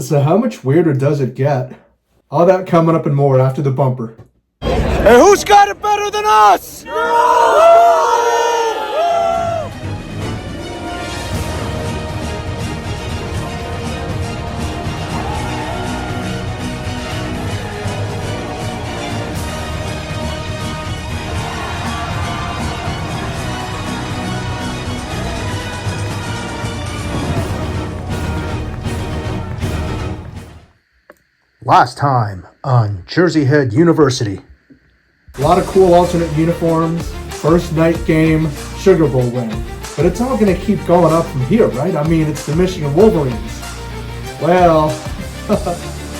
So how much weirder does it get? All that coming up and more after the bumper. Hey, who's got it better than us? Last time on Jersey Head University. A lot of cool alternate uniforms, first night game, Sugar Bowl win. But it's all going to keep going up from here, right? I mean, it's the Michigan Wolverines. Well,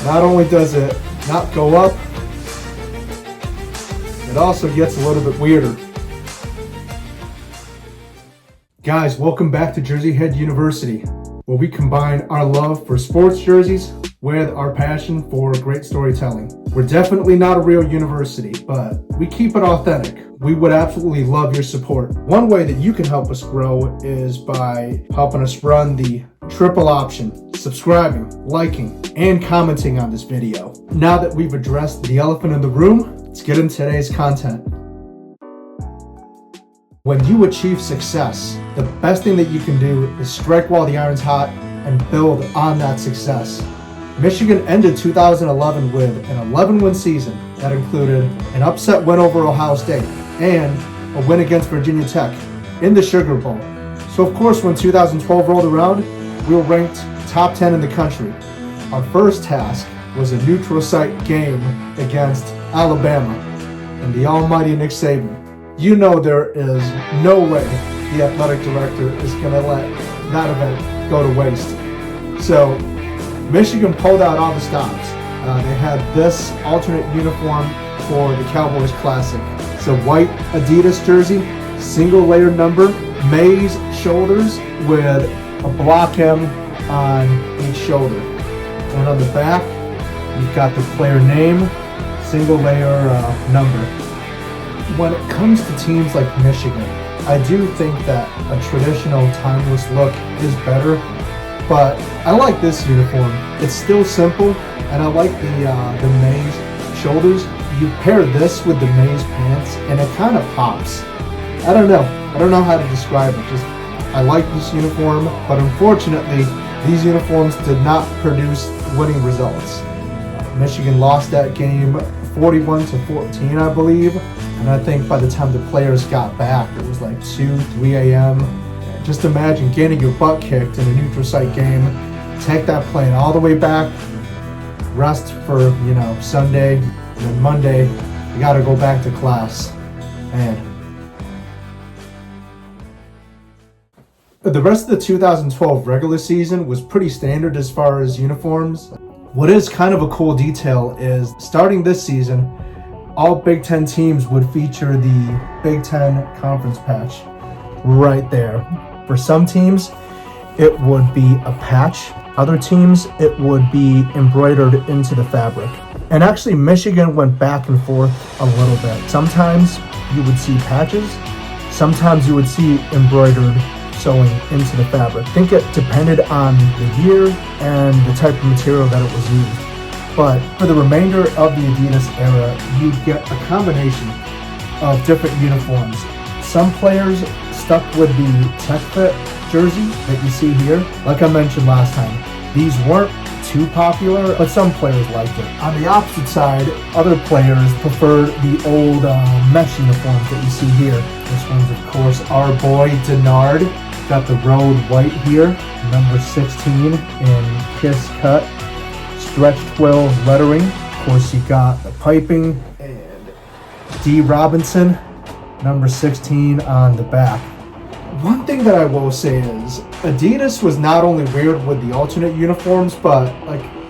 not only does it not go up, it also gets a little bit weirder. Guys, welcome back to Jersey Head University, where we combine our love for sports jerseys with our passion for great storytelling. We're definitely not a real university, but we keep it authentic. We would absolutely love your support. One way that you can help us grow is by helping us run the triple option, subscribing, liking, and commenting on this video. Now that we've addressed the elephant in the room, let's get into today's content. When you achieve success, the best thing that you can do is strike while the iron's hot and build on that success. Michigan ended 2011 with an 11-win season that included an upset win over Ohio State and a win against Virginia Tech in the Sugar Bowl. So of course, when 2012 rolled around, we were ranked top 10 in the country. Our first task was a neutral site game against Alabama and the almighty Nick Saban. You know there is no way the athletic director is going to let that event go to waste. So Michigan pulled out all the stops. They had this alternate uniform for the Cowboys Classic. It's a white Adidas jersey, single layer number, maize shoulders with a block M on each shoulder. And on the back, you've got the player name, single layer number. When it comes to teams like Michigan, I do think that a traditional timeless look is better. But I like this uniform. It's still simple, and I like the maize shoulders. You pair this with the maize pants, and it kind of pops. I don't know how to describe it. Just I like this uniform, but unfortunately, these uniforms did not produce winning results. Michigan lost that game 41-14, I believe, and I think by the time the players got back, it was like 2-3 a.m. Just imagine getting your butt kicked in a neutral site game, take that plane all the way back, rest for, Sunday, and then Monday, you gotta go back to class. Man. The rest of the 2012 regular season was pretty standard as far as uniforms. What is kind of a cool detail is starting this season, all Big Ten teams would feature the Big Ten conference patch right there. For some teams, it would be a patch. Other teams, it would be embroidered into the fabric. And actually, Michigan went back and forth a little bit. Sometimes you would see patches. Sometimes you would see embroidered sewing into the fabric. I think it depended on the year and the type of material that it was used. But for the remainder of the Adidas era, you'd get a combination of different uniforms. Some players stuck with the Tech Fit jersey that you see here. Like I mentioned last time, these weren't too popular, but some players liked it. On the opposite side, other players preferred the old mesh uniforms that you see here. This one's, of course, our boy Denard. Got the road white here, number 16 in Kiss cut, stretch 12 lettering. Of course, you got the piping and D. Robinson, number 16 on the back. One thing that I will say is Adidas was not only weird with the alternate uniforms, but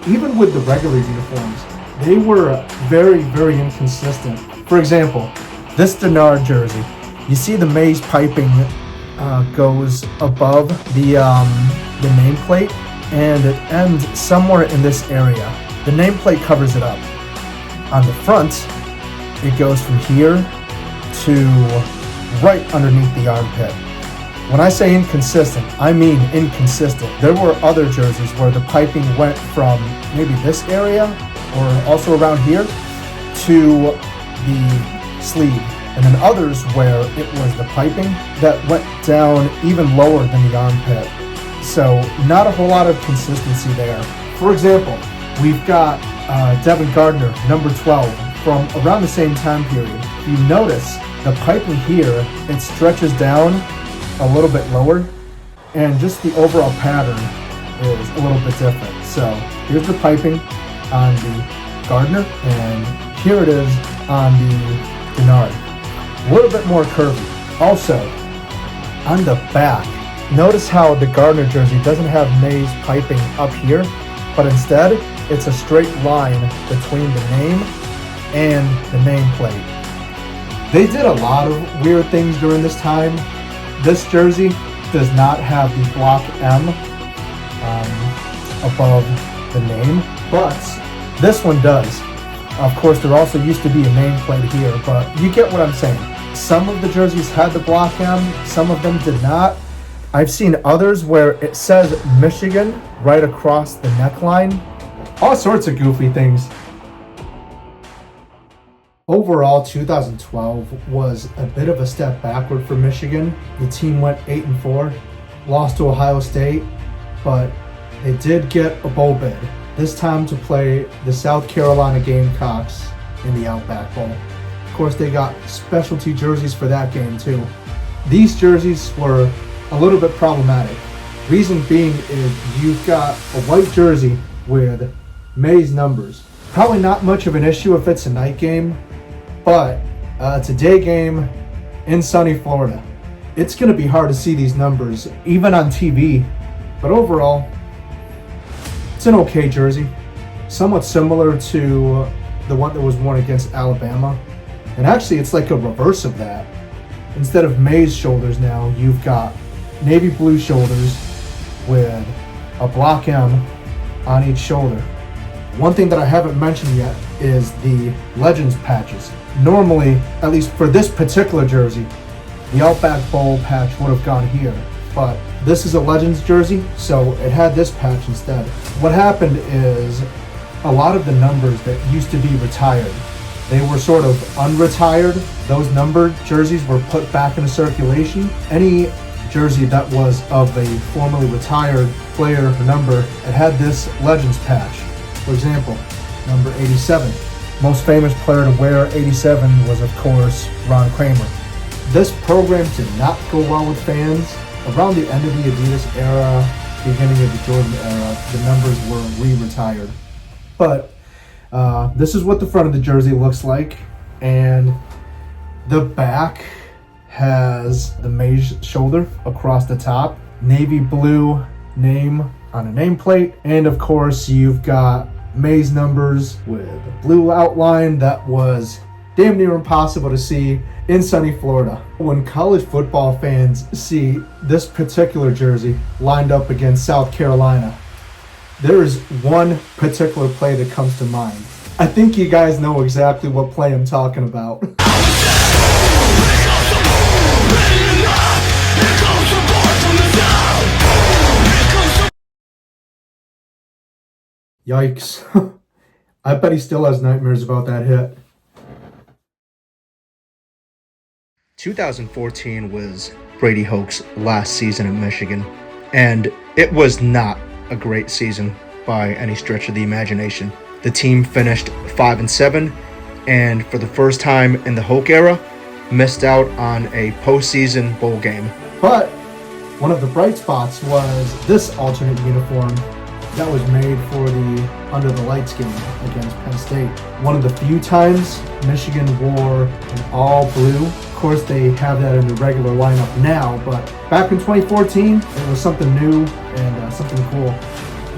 even with the regular uniforms, they were very, very inconsistent. For example, this Denard jersey, you see the maize piping goes above the nameplate, and it ends somewhere in this area. The nameplate covers it up. On the front, it goes from here to right underneath the armpit. When I say inconsistent, I mean inconsistent. There were other jerseys where the piping went from maybe this area or also around here to the sleeve. And then others where it was the piping that went down even lower than the armpit. So not a whole lot of consistency there. For example, we've got Devin Gardner, number 12, from around the same time period. You notice the piping here, it stretches down a little bit lower, and just the overall pattern is a little bit different. So here's the piping on the Gardner, and here it is on the Denard. A little bit more curvy. Also, on the back, notice how the Gardner jersey doesn't have May's piping up here, but instead it's a straight line between the name and the nameplate. They did a lot of weird things during this time. This jersey does not have the block M above the name, but this one does. Of course, there also used to be a nameplate here, but you get what I'm saying. Some of the jerseys had the block M, some of them did not. I've seen others where it says Michigan right across the neckline. All sorts of goofy things. Overall, 2012 was a bit of a step backward for Michigan. The team went 8-4, lost to Ohio State, but they did get a bowl bid, this time to play the South Carolina Gamecocks in the Outback Bowl. Of course, they got specialty jerseys for that game too. These jerseys were a little bit problematic. Reason being is you've got a white jersey with May's numbers. Probably not much of an issue if it's a night game, but it's a day game in sunny Florida. It's going to be hard to see these numbers, even on TV. But overall, it's an okay jersey. Somewhat similar to the one that was worn against Alabama. And actually, it's like a reverse of that. Instead of May's shoulders now, you've got navy blue shoulders with a block M on each shoulder. One thing that I haven't mentioned yet is the Legends patches. Normally, at least for this particular jersey, the Outback Bowl patch would have gone here, but this is a Legends jersey, so it had this patch instead. What happened is a lot of the numbers that used to be retired, they were sort of unretired. Those numbered jerseys were put back into circulation. Any jersey that was of a formerly retired player or number, it had this Legends patch. For example, number 87. Most famous player to wear 87 was, of course, Ron Kramer. This program did not go well with fans. Around the end of the Adidas era, beginning of the Jordan era, the numbers were re-retired. But this is what the front of the jersey looks like, and the back has the May's shoulder across the top, navy blue name on a nameplate, and of course you've got May's numbers with a blue outline that was damn near impossible to see in sunny Florida. When college football fans see this particular jersey lined up against South Carolina, there is one particular play that comes to mind. I think you guys know exactly what play I'm talking about. Yikes. I bet he still has nightmares about that hit. 2014 was Brady Hoke's last season at Michigan, and it was not a great season by any stretch of the imagination. The team finished 5-7, and for the first time in the Hoke era, missed out on a postseason bowl game. But one of the bright spots was this alternate uniform that was made for the Under the Lights game against Penn State. One of the few times Michigan wore an all blue. Of course, they have that in the regular lineup now, but back in 2014, it was something new and something cool.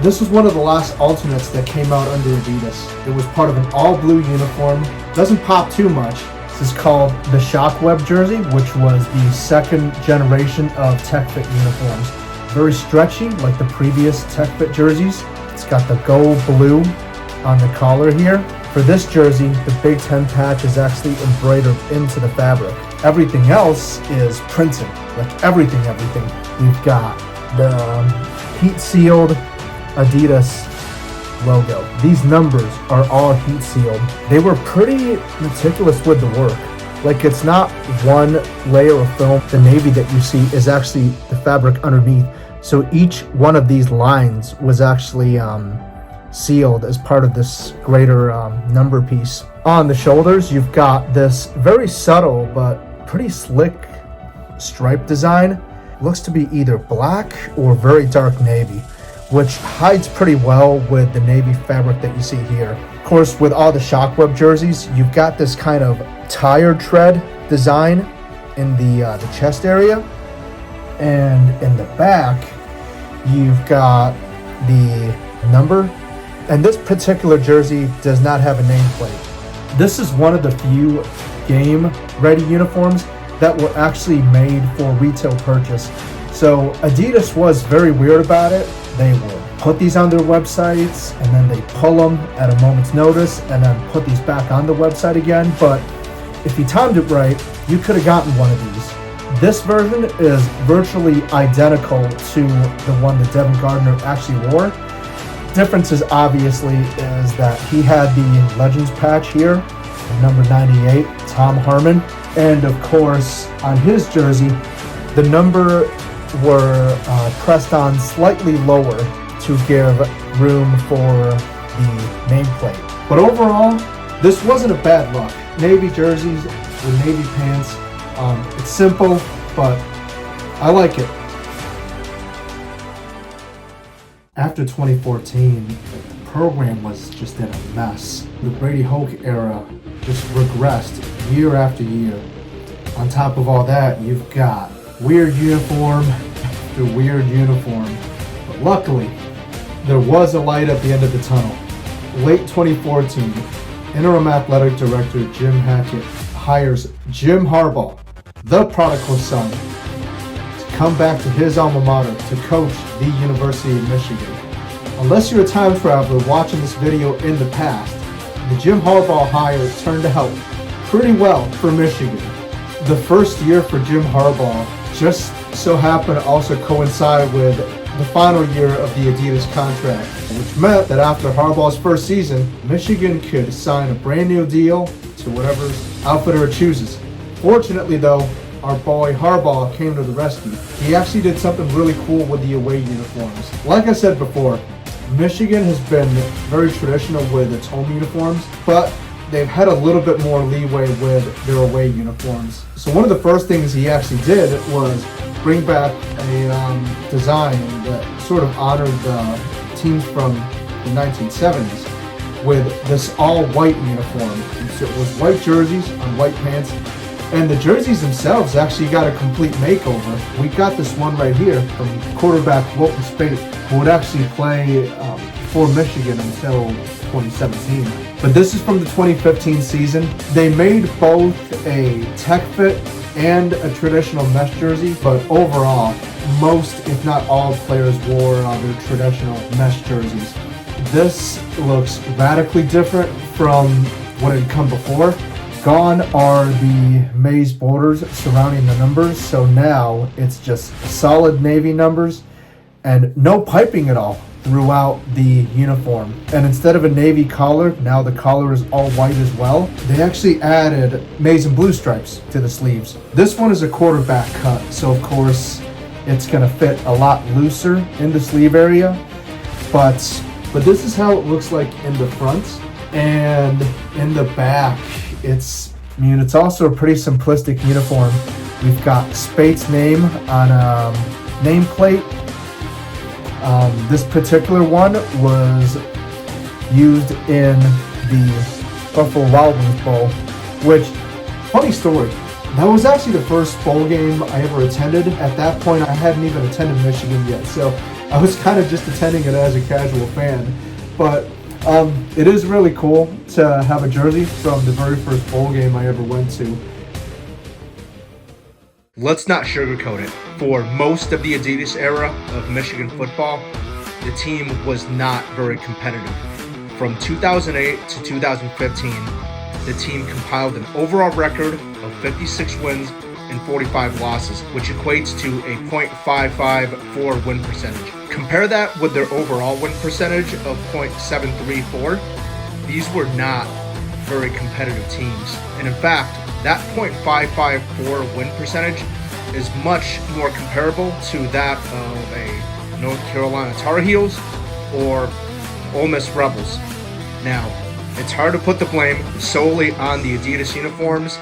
This was one of the last alternates that came out under Adidas. It was part of an all blue uniform. Doesn't pop too much. This is called the Shockweb jersey, which was the second generation of Tech Fit uniforms. Very stretchy, like the previous Tech Fit jerseys. It's got the gold blue on the collar here. For this jersey, the Big Ten patch is actually embroidered into the fabric. Everything else is printed, like everything. We've got the heat-sealed Adidas logo. These numbers are all heat-sealed. They were pretty meticulous with the work. Like, it's not one layer of film. The navy that you see is actually the fabric underneath. So each one of these lines was actually sealed as part of this greater number piece. On the shoulders, you've got this very subtle but pretty slick stripe design. Looks to be either black or very dark navy, which hides pretty well with the navy fabric that you see here. Of course, with all the Shockweb jerseys, you've got this kind of tire tread design in the chest area, and in the back you've got the number. And this particular jersey does not have a nameplate. This is one of the few game-ready uniforms that were actually made for retail purchase. So Adidas was very weird about it. They would put these on their websites, and then they pull them at a moment's notice, and then put these back on the website again. But if you timed it right, you could have gotten one of these. This version is virtually identical to the one that Devin Gardner actually wore. Differences obviously is that he had the Legends patch here, number 98, Tom Harmon, and of course on his jersey, the number were pressed on slightly lower to give room for the nameplate. But overall, this wasn't a bad look. Navy jerseys with navy pants. It's simple, but I like it. After 2014, the program was just in a mess. The Brady Hoke era just regressed year after year. On top of all that, you've got weird uniform after weird uniform. But luckily, there was a light at the end of the tunnel. Late 2014, interim athletic director Jim Hackett hires Jim Harbaugh, the prodigal son, to come back to his alma mater to coach the University of Michigan. Unless you're a time traveler watching this video in the past, the Jim Harbaugh hire turned out pretty well for Michigan. The first year for Jim Harbaugh just so happened to also coincide with the final year of the Adidas contract, which meant that after Harbaugh's first season, Michigan could sign a brand new deal to whatever outfitter it chooses. Fortunately though, our boy Harbaugh came to the rescue. He actually did something really cool with the away uniforms. Like I said before, Michigan has been very traditional with its home uniforms, but they've had a little bit more leeway with their away uniforms. So one of the first things he actually did was bring back a design that sort of honored the teams from the 1970s with this all-white uniform. So it was white jerseys on white pants, and the jerseys themselves actually got a complete makeover. We got this one right here from quarterback Wilton Speight, who would actually play for Michigan until 2017. But this is from the 2015 season. They made both a tech fit and a traditional mesh jersey, but overall, most, if not all, players wore their traditional mesh jerseys. This looks radically different from what had come before. Gone are the maize borders surrounding the numbers, so now it's just solid navy numbers and no piping at all throughout the uniform. And instead of a navy collar, now the collar is all white as well. They actually added maize and blue stripes to the sleeves. This one is a quarterback cut, so of course it's gonna fit a lot looser in the sleeve area. But this is how it looks like in the front, and in the back, it's also a pretty simplistic uniform. We've got Spate's name on a nameplate. This particular one was used in the Buffalo Wild Wings Bowl, which, funny story, that was actually the first bowl game I ever attended. At that point, I hadn't even attended Michigan yet, so I was kind of just attending it as a casual fan. But it is really cool to have a jersey from the very first bowl game I ever went to. Let's not sugarcoat it. For most of the Adidas era of Michigan football, the team was not very competitive. From 2008 to 2015, the team compiled an overall record of 56 wins and 45 losses, which equates to a .554 win percentage. Compare that with their overall win percentage of .734. These were not very competitive teams. And in fact, that .554 win percentage is much more comparable to that of a North Carolina Tar Heels or Ole Miss Rebels. Now, it's hard to put the blame solely on the Adidas uniforms,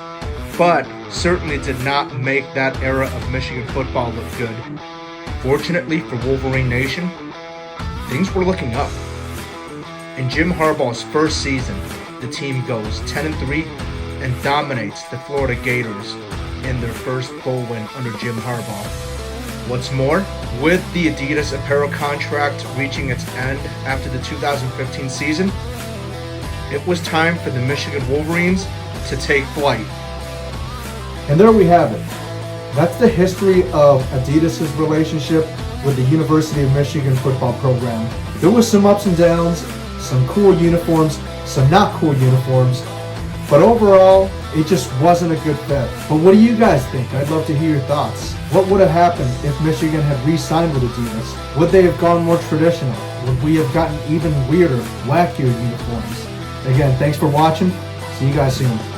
but certainly did not make that era of Michigan football look good. Fortunately for Wolverine Nation, things were looking up. In Jim Harbaugh's first season, the team goes 10-3 and dominates the Florida Gators in their first bowl win under Jim Harbaugh. What's more, with the Adidas apparel contract reaching its end after the 2015 season, it was time for the Michigan Wolverines to take flight. And there we have it. That's the history of Adidas' relationship with the University of Michigan football program. There was some ups and downs, some cool uniforms, some not cool uniforms, but overall, it just wasn't a good fit. But what do you guys think? I'd love to hear your thoughts. What would have happened if Michigan had re-signed with Adidas? Would they have gone more traditional? Would we have gotten even weirder, wackier uniforms? Again, thanks for watching. See you guys soon.